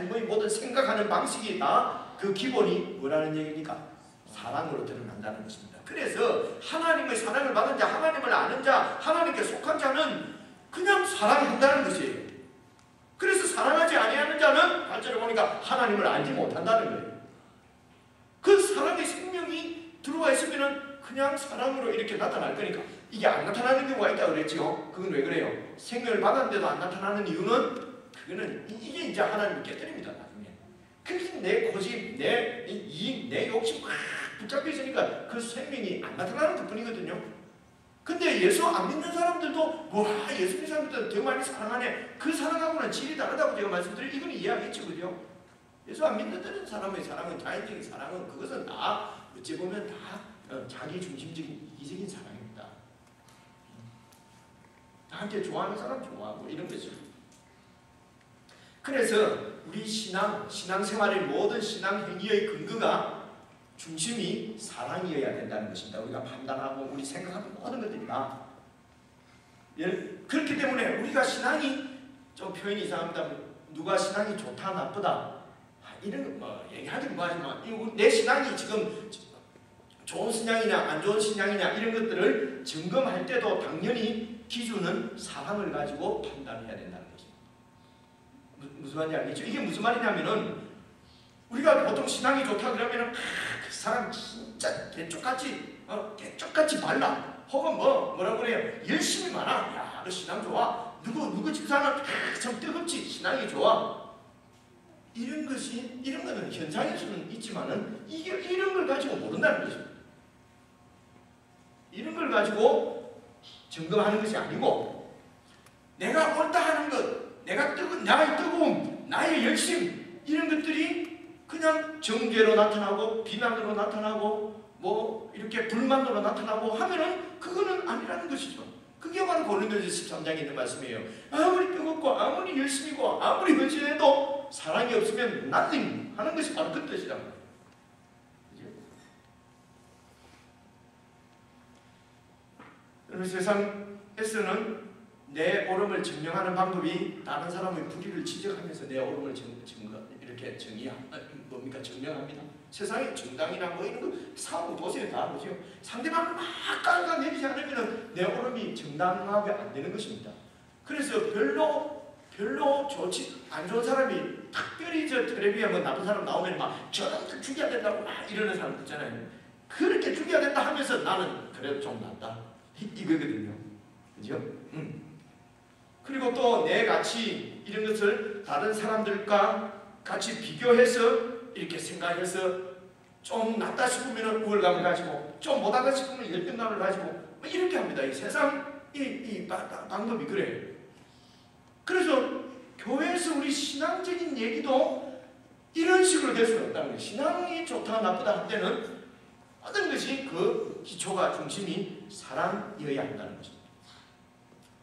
삶의 모든 생각하는 방식이 다 그 기본이 뭐라는 얘기입니까? 사랑으로 드러난다는 것입니다. 그래서 하나님의 사랑을 받은 자, 하나님을 아는 자, 하나님께 속한 자는 그냥 사랑한다는 것이에요. 그래서 사랑하지 아니하는 자는 8절에 보니까 하나님을 알지 못한다는 거예요. 그 사랑의 생명이 들어와 있으면 그냥 사랑으로 이렇게 나타날 거니까 이게 안 나타나는 경우가 있다고 그랬죠. 그건 왜 그래요? 생명을 받았는데도 안 나타나는 이유는 그거는 이게 이제 하나님을 깨뜨립니다. 나중에. 그래서 내 고집, 내 욕심 막 붙잡혀 있으니까 그 생명이 안 나타나는 것 뿐이거든요. 근데 예수 안 믿는 사람들도 와 예수 믿는 사람들도 더 많이 사랑하네. 그 사랑하고는 질이 다르다고 제가 말씀드려요. 이건 이해하겠죠. 그죠? 예수 안 믿는 사람의 사랑은 자연적인 사랑은 그것은 다 어찌 보면 다 자기 중심적인 이기적인 사랑입니다. 나한테 좋아하는 사람 좋아하고 이런 거죠. 그래서 우리 신앙생활의 모든 신앙 행위의 근거가 중심이 사랑이어야 된다는 것입니다. 우리가 판단하고 우리 생각하는 모든 것들이 다 그렇기 때문에 우리가 신앙이 좀 표현이 이상합니다. 누가 신앙이 좋다 나쁘다 이런 거 얘기하긴 뭐하지만 내 신앙이 지금 좋은 신앙이냐 안 좋은 신앙이냐 이런 것들을 점검할 때도 당연히 기준은 사랑을 가지고 판단해야 된다는 것입니다. 무슨 말인지 알겠죠? 이게 무슨 말이냐면은 우리가 보통 신앙이 좋다 그러면은 그 사람 진짜 개쪽같이 발라 혹은 뭐라고 그래요? 열심히 많아. 야, 너 신앙 좋아. 누구 집사는 참 뜨겁지. 신앙이 좋아. 이런 거는 현상에서는 있지만은 이런 걸 가지고 모른다는 거죠. 이런 걸 가지고 점검하는 것이 아니고 내가 옳다 하는 것, 나의 뜨거움, 나의 열심 이런 것들이 그냥 정죄로 나타나고 비난으로 나타나고 뭐 이렇게 불만으로 나타나고 하면은 그거는 아니라는 것이죠. 그게 바로 고린도서 13장에 있는 말씀이에요. 아무리 뜨겁고 아무리 열심이고 아무리 헌신해도 사랑이 없으면 nothing 하는 것이 바로 그 뜻이란 말이에요. 그래서 세상에서는 내 옳음을 증명하는 방법이 다른 사람의 불의를 지적하면서 내 옳음을 이렇게 증명합니다. 세상에 정당이나 뭐 이런 거 사고 보세요. 다 보세요. 상대방을 막 깔아내리지 않으면 내 옳음이 정당하게 안 되는 것입니다. 그래서 별로 좋지 안 좋은 사람이 특별히 저 텔레비에 뭐 나쁜 사람 나오면 막 저놈들 죽여야 된다고 막 이러는 사람들 있잖아요. 그렇게 죽여야 된다 하면서 나는 그래도 좀 낫다. 이거거든요. 그죠? 그리고 또 내 가치 이런 것을 다른 사람들과 같이 비교해서 이렇게 생각해서 좀 낫다 싶으면 우월감을 가지고 좀 못하다 싶으면 열등감을 가지고 뭐 이렇게 합니다. 이 세상 이 방법이 그래요. 그래서 교회에서 우리 신앙적인 얘기도 이런 식으로 될 수는 없다는 거예요. 신앙이 좋다 나쁘다 할 때는 모든 것이 그 기초가 중심이 사랑이어야 한다는 것입니다.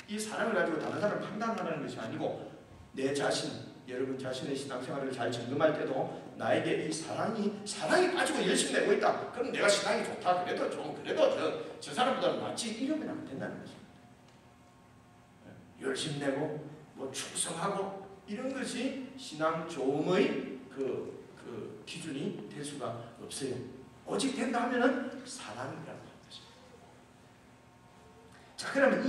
이 사랑을 가지고 다른 사람을 판단하는 것이 아니고 내 자신, 여러분 자신의 신앙생활을 잘 점검할 때도 나에게 이 사랑이 빠지고 열심히 내고 있다. 그럼 내가 신앙이 좋다. 그래도 저 사람보다는 낫지. 이러면 안 된다는 것입니다. 열심히 내고 뭐 충성하고 이런 것이 신앙 좋음의 그 기준이 될 수가 없어요. 오직 된다 하면은 사랑이라고 하는 것입니다. 자, 그러면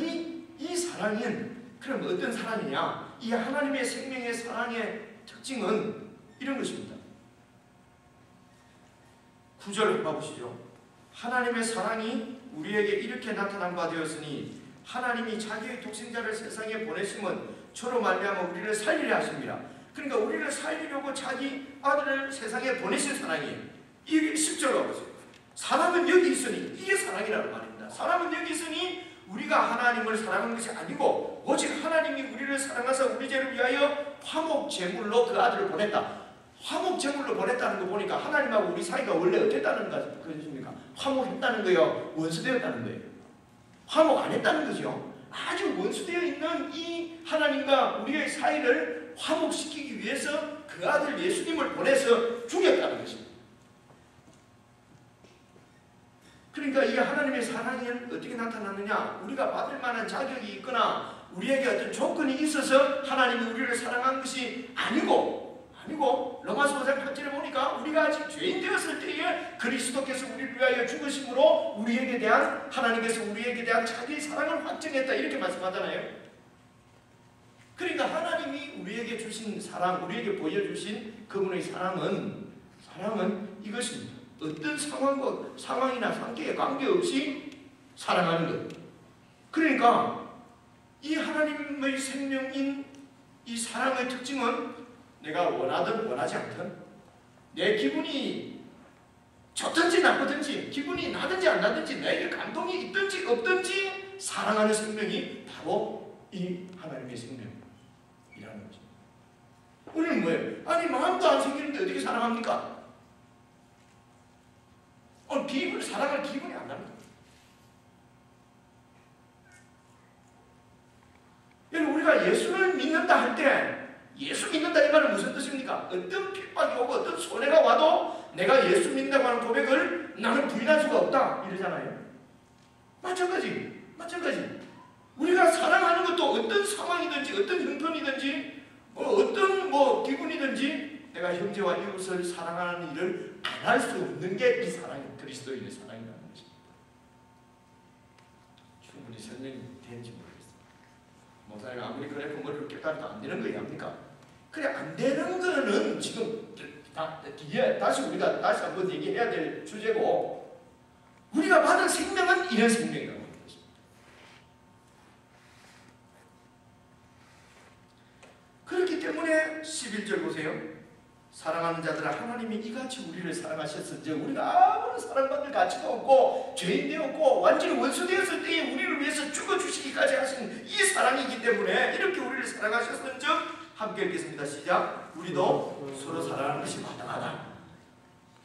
이 사랑은 그럼 어떤 사랑이냐? 이 하나님의 생명의 사랑의 특징은 이런 것입니다. 9절 봐보시죠. 하나님의 사랑이 우리에게 이렇게 나타난 바 되었으니 하나님이 자기의 독생자를 세상에 보내심은 저로 말미암아 우리를 살리려 하십니다. 그러니까 우리를 살리려고 자기 아들을 세상에 보내신 사랑이에요. 이게 10절로 보세요. 사람은 여기 있으니 이게 사랑이라는 말입니다. 사람은 여기 있으니 우리가 하나님을 사랑한 것이 아니고 오직 하나님이 우리를 사랑하사 우리 죄를 위하여 화목 제물로 그 아들을 보냈다. 화목 제물로 보냈다는 거 보니까 하나님하고 우리 사이가 원래 어땠다는 것입니까? 화목했다는 거요? 원수되었다는 거예요? 화목 안 했다는 거죠. 아주 원수되어 있는 이 하나님과 우리의 사이를 화목시키기 위해서 그 아들 예수님을 보내서 죽였다는 것입니다. 그러니까 이 하나님의 사랑이 어떻게 나타나느냐? 우리가 받을 만한 자격이 있거나 우리에게 어떤 조건이 있어서 하나님이 우리를 사랑한 것이 아니고 로마서 5장 8절에 보니까 우리가 아직 죄인 되었을 때에 그리스도께서 우리를 위하여 죽으심으로 우리에게 대한 하나님께서 우리에게 대한 자기의 사랑을 확증했다 이렇게 말씀하잖아요. 그러니까 하나님이 우리에게 주신 사랑, 우리에게 보여주신 그분의 사랑은 이것입니다. 어떤 상황이나 상태에 관계없이 사랑하는 것. 그러니까 이 하나님의 생명인 이 사랑의 특징은 내가 원하든 원하지 않든 내 기분이 좋든지 나쁘든지 기분이 나든지 안 나든지 내게 감동이 있든지 없든지 사랑하는 생명이 바로 이 하나님의 생명이라는 거죠. 우리는 뭐예요? 아니 마음도 안 생기는데 어떻게 사랑합니까? 사랑할 기분이 안 납니다. 여러분 우리가 예수를 믿는다 할 때 예수 믿는다 이 말은 무슨 뜻입니까? 어떤 핍박이 오고 어떤 손해가 와도 내가 예수 믿는다고 하는 고백을 나는 부인할 수가 없다 이러잖아요. 마찬가지 우리가 사랑하는 것도 어떤 상황이든지 어떤 형편이든지 어떤 기분이든지 내가 형제와 이웃을 사랑하는 일을 안 할 수 없는 게 이 사랑이 그리스도인의 사랑이라는 것입니다. 충분히 설명이 되는지 모르겠습니다. 목사님 아무리 그래 머리를 깨달아도 안 되는 거 얘기합니까? 그래 안 되는 거는 지금 뒤에 다시 우리가 다시 한번 얘기해야 될 주제고 우리가 받은 생명은 이런 생명이라고 하는 것입니다. 그렇기 때문에 11절 보세요. 사랑하는 자들아 하나님이 이같이 우리를 사랑하셨은지 우리가 아무런 사랑받을 가치가 없고 죄인 되었고 완전히 원수 되었을 때에 우리를 위해서 죽어주시기까지 하신 이 사랑이기 때문에 이렇게 우리를 사랑하셨은지 함께 읽겠습니다. 시작. 우리도 서로 사랑하는 것이 마땅하다.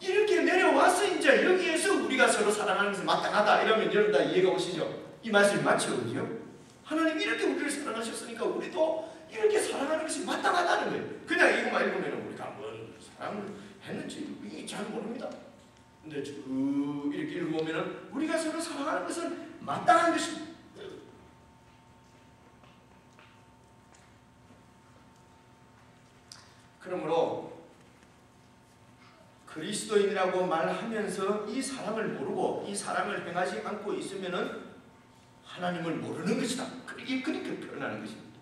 이렇게 내려와서 이제 여기에서 우리가 서로 사랑하는 것이 마땅하다 이러면 여러분 다 이해가 오시죠? 이 말씀이 맞죠? 그죠? 하나님이 이렇게 우리를 사랑하셨으니까 우리도 이렇게 사랑하는 것이 마땅하다는 거예요. 그냥 이것만 읽으면 우리가 뭔 사랑을 했는지 잘 모릅니다. 근데 이렇게 읽어보면 우리가 서로 사랑하는 것은 마땅한 것입니다. 그러므로 그리스도인이라고 말하면서 이 사랑을 모르고 이 사랑을 행하지 않고 있으면 하나님을 모르는 것이다. 그렇게 표현하는 것입니다.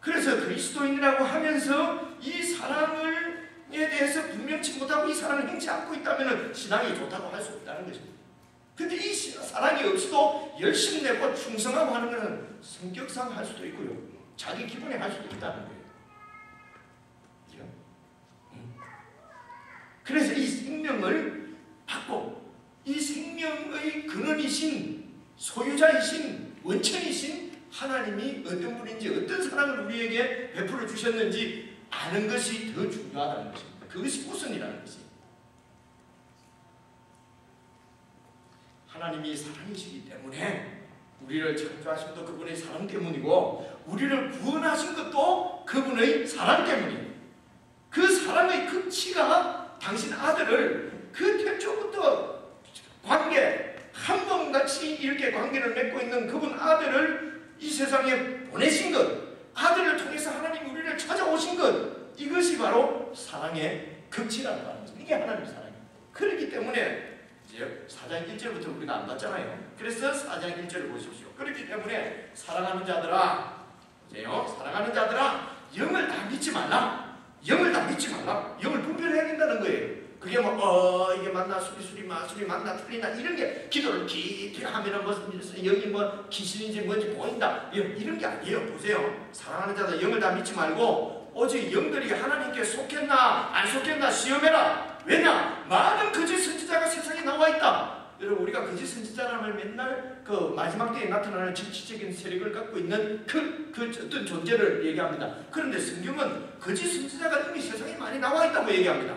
그래서 그리스도인이라고 하면서 이 사랑에 대해서 분명치 못하고 이 사랑을 행치 않고 있다면 신앙이 좋다고 할 수 없다는 것입니다. 근데 이 사랑이 없이도 열심히 내고 충성하고 하는 것은 성격상 할 수도 있고요. 자기 기분에 할 수도 있다는 거예요. 그래서 이 생명을 받고 이 생명의 근원이신 소유자이신 원천이신 하나님이 어떤 분인지 어떤 사랑을 우리에게 베풀어 주셨는지 아는 것이 더 중요하다는 것입니다. 그것이 우선이라는 것입니다. 하나님이 사랑이시기 때문에 우리를 창조하신 것도 그분의 사랑 때문이고 우리를 구원하신 것도 그분의 사랑 때문이에요. 그 사랑의 극치가 당신 아들을 그 태초부터 한 번같이 이렇게 관계를 맺고 있는 그분 아들을 이 세상에 보내신 것, 아들을 통해서 하나님이 우리를 찾아오신 것, 이것이 바로 사랑의 극치라는 거죠. 이게 하나님의 사랑입니다. 그렇기 때문에 이제 4장 1절부터 우리가 안 봤잖아요. 그래서 4장 1절을 보십시오. 그렇기 때문에 사랑하는 자들아, 보세요. 사랑하는 자들아, 영을 다 믿지 말라. 영을 다 믿지 말라. 영을 분별해야 된다는 거예요. 그게 이게 맞나 술이 맞나 틀리나 이런 게 기도를 깊이 하면은 영이 귀신인지 뭔지 보인다 이런 게 아니에요. 보세요. 사랑하는 자들 영을 다 믿지 말고 오직 영들이 하나님께 속했나 안 속했나 시험해라. 왜냐? 많은 거짓 선지자가 세상에 나와 있다. 여러분 우리가 거짓 선지자라면 맨날 그 마지막 때에 나타나는 정치적인 세력을 갖고 있는 그 어떤 존재를 얘기합니다. 그런데 성경은 거짓 선지자가 이미 세상에 많이 나와 있다고 얘기합니다.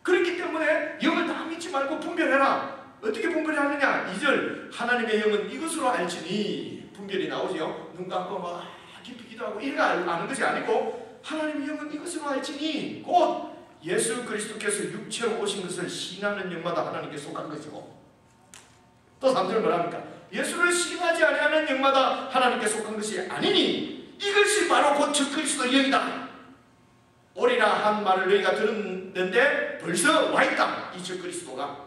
그렇기 때문에 영을 다 믿지 말고 분별해라. 어떻게 분별하느냐? 2절 하나님의 영은 이것으로 알지니 분별이 나오죠. 눈 감고 깊이 기도하고 이렇게 아는 것이 아니고 하나님의 영은 이것으로 알지니 곧 예수 그리스도께서 육체로 오신 것을 시인하는 영마다 하나님께 속한 것이고 또 3절 뭐랍니까? 예수를 시인하지 아니하는 영마다 하나님께 속한 것이 아니니 이것이 바로 곧 저 그리스도의 영이다. 오리라 한 말을 너희가 들었는데 벌써 와있다. 이 적그리스도가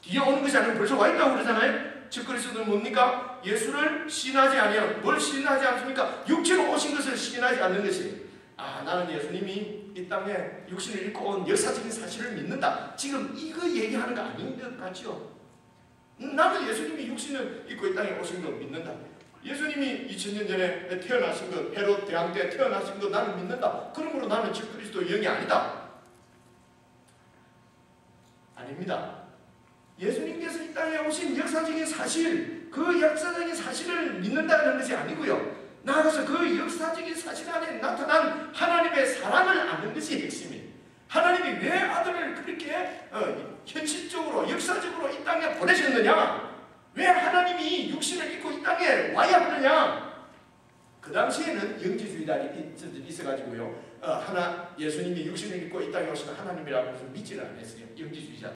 뒤에 오는 것이 아니고 벌써 와있다고 그러잖아요. 적그리스도는 뭡니까? 예수를 시인하지 아니하여. 뭘 시인하지 않습니까? 육체로 오신 것을 시인하지 않는 것이. 나는 예수님이 이 땅에 육신을 입고 온 역사적인 사실을 믿는다. 지금 이거 얘기하는 거 아닌 것 같죠? 나는 예수님이 육신을 입고 이 땅에 오신 거 믿는다. 예수님이 2000년 전에 태어나신 것, 헤롯 대왕 때 태어나신 것 나는 믿는다. 그러므로 나는 적그리스도 영이 아니다. 아닙니다. 예수님께서 이 땅에 오신 역사적인 사실, 그 역사적인 사실을 믿는다는 것이 아니고요. 나아가서 그 역사적인 사실 안에 나타난 하나님의 사랑을 아는 것이 핵심이에요. 하나님이 왜 아들을 그렇게 현실적으로, 역사적으로 이 땅에 보내셨느냐? 왜 하나님이 육신을 입고 이 땅에 와야 하느냐? 그 당시에는 영지주의자들이 있어가지고요. 예수님이 육신을 입고 이 땅에 오시는 하나님이라고 해서 믿지를 않았어요. 영지주의자.